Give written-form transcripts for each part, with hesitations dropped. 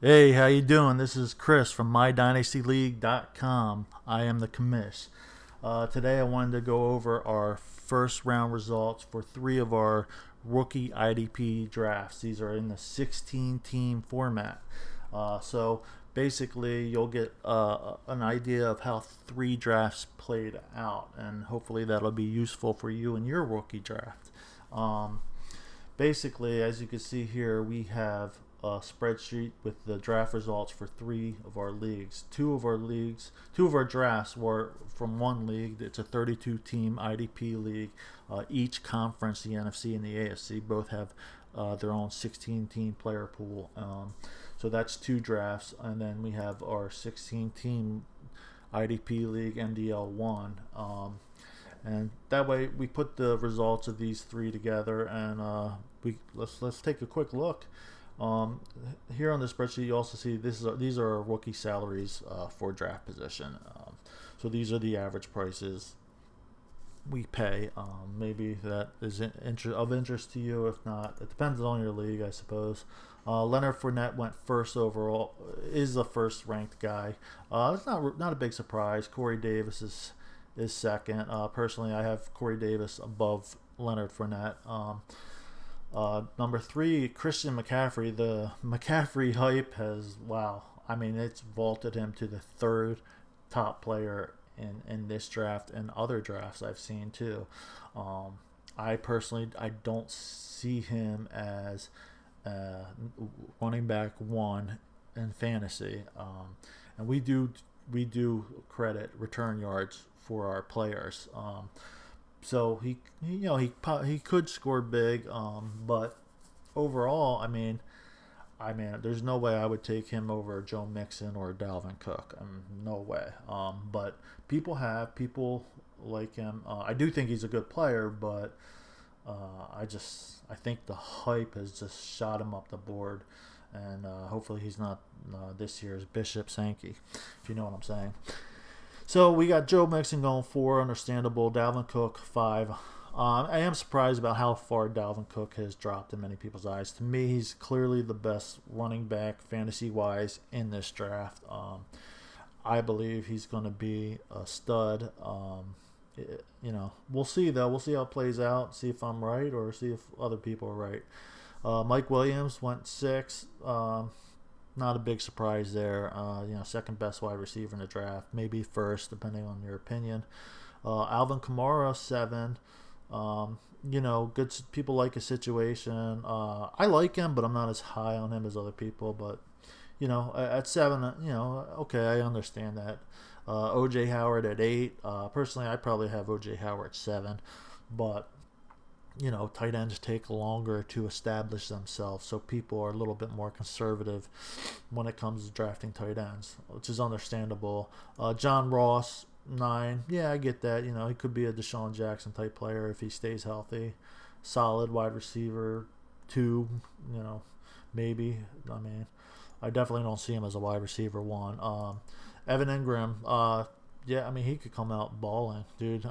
Hey, how you doing? This is Chris from MyDynastyLeague.com. I am the commish. Today I wanted to go over our first round results for three of our rookie IDP drafts. These are in the 16 team format. So basically you'll get an idea of how three drafts played out, and hopefully that'll be useful for you in your rookie draft. Um, Basically, as you can see here, we have a spreadsheet with the draft results for three of our leagues. Two of our drafts were from one league. It's a 32 team IDP league. Each conference, the NFC and the AFC, both have their own 16 team player pool. So that's two drafts. And then we have our 16 team IDP league, MDL 1. And that way we put the results of these three together, and let's take a quick look. Here on the spreadsheet, you also see these are our rookie salaries for draft position. So these are the average prices we pay. Maybe that is of interest to you. If not, it depends on your league, I suppose. Leonard Fournette went first overall. Is the first ranked guy. It's not a big surprise. Corey Davis is second. Personally, I have Corey Davis above Leonard Fournette. Number three, Christian McCaffrey. The McCaffrey hype has, wow. I mean, it's vaulted him to the third top player in this draft and other drafts I've seen too. I personally, I don't see him as running back one in fantasy. And we do credit return yards for our players. So he could score big, but overall, there's no way I would take him over Joe Mixon or Dalvin Cook. No way. But people like him. I do think he's a good player, but I think the hype has just shot him up the board, and hopefully he's not this year's Bishop Sankey, if you know what I'm saying. So we got Joe Mixon going 4, understandable. Dalvin Cook 5. I am surprised about how far Dalvin Cook has dropped in many people's eyes. To me, he's clearly the best running back fantasy-wise in this draft. I believe he's going to be a stud. We'll see though. We'll see how it plays out. See if I'm right or see if other people are right. Mike Williams went 6. Not a big surprise there. Second best wide receiver in the draft, maybe first, depending on your opinion. Alvin Kamara 7. Good people like his situation. I like him, but I'm not as high on him as other people. But at 7, okay, I understand that. OJ Howard at 8. Personally, I probably have OJ Howard 7, but tight ends take longer to establish themselves, so people are a little bit more conservative when it comes to drafting tight ends, which is understandable. John Ross 9. Yeah, I get that. He could be a Deshaun Jackson type player if he stays healthy. Solid wide receiver 2. Maybe. I definitely don't see him as a wide receiver 1. Evan Ingram. Yeah, he could come out balling, dude.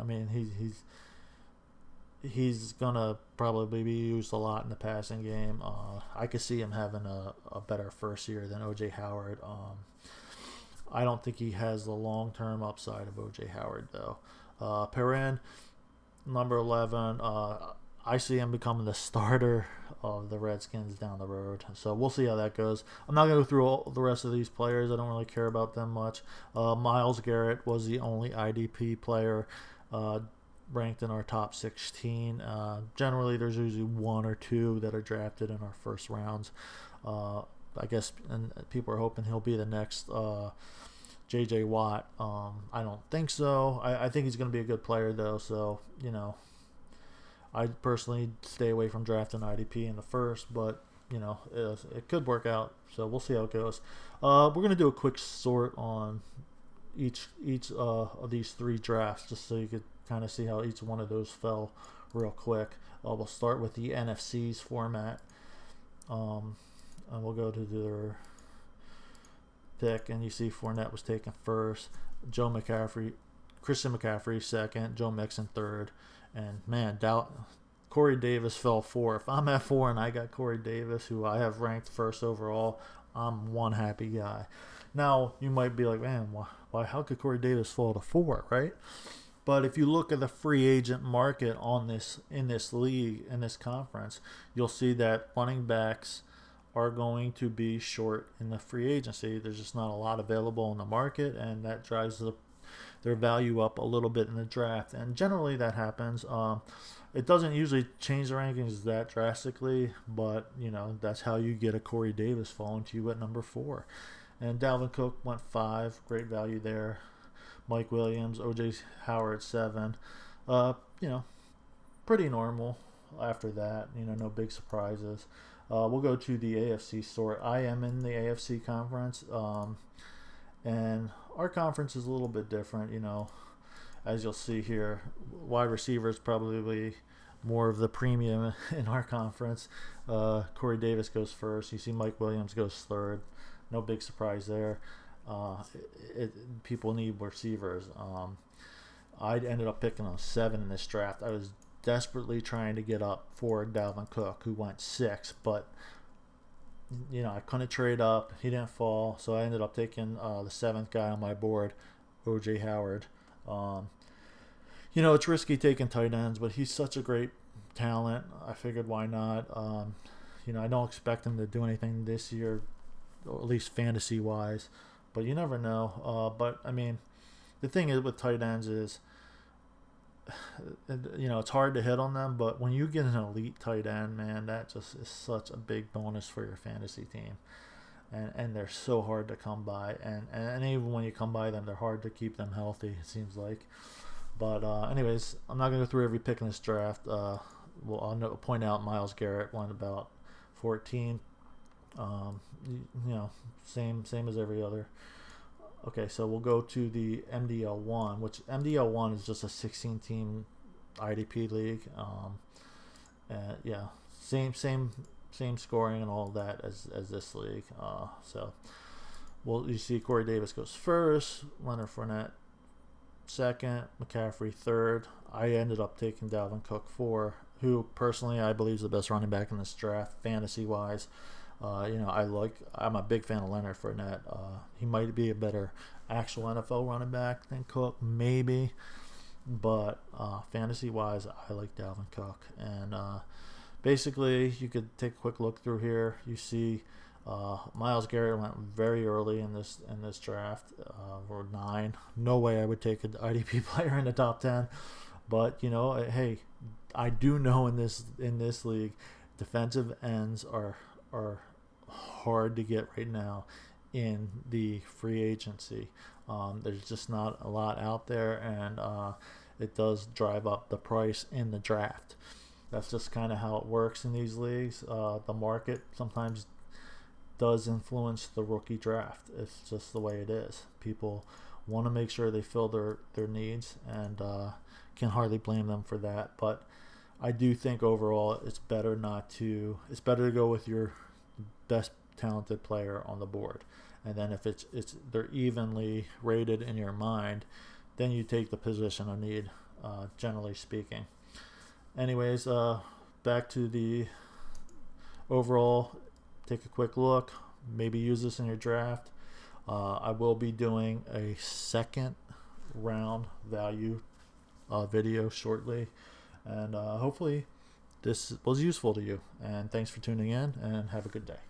He's gonna probably be used a lot in the passing game. I could see him having a better first year than OJ Howard. I don't think he has the long-term upside of OJ Howard though. Perrin, number 11. I see him becoming the starter of the Redskins down the road. So we'll see how that goes. I'm not going to go through all the rest of these players. I don't really care about them much. Myles Garrett was the only IDP player ranked in our top 16. Generally, there's usually one or two that are drafted in our first rounds. I guess, and people are hoping he'll be the next J.J. Watt. I don't think so. I think he's going to be a good player, though. So, I personally stay away from drafting IDP in the first, but, it could work out. So we'll see how it goes. We're going to do a quick sort on each of these three drafts, just so you could kind of see how each one of those fell real quick. We'll start with the NFC's format, and we'll go to their pick, and you see Fournette was taken first, Christian McCaffrey second, Joe Mixon third, and Corey Davis fell 4. If I'm at 4 and I got Corey Davis, who I have ranked first overall, I'm one happy guy. Now you might be like, man, why? How could Corey Davis fall to 4, right? But if you look at the free agent market in this league, in this conference, you'll see that running backs are going to be short in the free agency. There's just not a lot available in the market, and that drives their value up a little bit in the draft. And generally that happens. It doesn't usually change the rankings that drastically, but that's how you get a Corey Davis falling to you at number 4. And Dalvin Cook went 5, great value there. Mike Williams, O.J. Howard 7. Pretty normal after that. No big surprises. We'll go to the AFC sort. I am in the AFC conference, and our conference is a little bit different. As you'll see here, wide receiver is probably more of the premium in our conference. Corey Davis goes first. You see Mike Williams goes third. No big surprise there. People need receivers. I ended up picking a 7 in this draft. I was desperately trying to get up for Dalvin Cook, who went 6, but I couldn't trade up. He didn't fall, so I ended up taking the 7th guy on my board, O.J. Howard. It's risky taking tight ends, but he's such a great talent. I figured why not. I don't expect him to do anything this year, or at least fantasy wise, but you never know. But I mean, the thing is with tight ends is, it's hard to hit on them, but when you get an elite tight end, man, that just is such a big bonus for your fantasy team. And they're so hard to come by, and even when you come by them, they're hard to keep them healthy, it seems like. But anyways, I'm not going to go through every pick in this draft. I'll point out Myles Garrett went about 14. Same as every other. Okay, so we'll go to the MDL 1, which MDL 1 is just a 16-team IDP league. Same scoring and all that as this league. You see Corey Davis goes first, Leonard Fournette second, McCaffrey third. I ended up taking Dalvin Cook 4, who personally I believe is the best running back in this draft, fantasy wise. I'm a big fan of Leonard Fournette. He might be a better actual NFL running back than Cook, maybe, but fantasy wise, I like Dalvin Cook. And basically, you could take a quick look through here. You see, Myles Garrett went very early in this draft, or 9. No way I would take an IDP player in the top 10. But hey, I do know in this league, defensive ends are hard to get right now in the free agency. There's just not a lot out there, and it does drive up the price in the draft. That's just kind of how it works in these leagues. The market sometimes does influence the rookie draft. It's just the way it is. People want to make sure they fill their needs, and can hardly blame them for that. But I do think overall it's better to go with your best talented player on the board, and then if they're evenly rated in your mind, then you take the position of need, generally speaking. Anyways, back to the overall. Take a quick look. Maybe use this in your draft. I will be doing a second round value video shortly, and hopefully this was useful to you. And thanks for tuning in, and have a good day.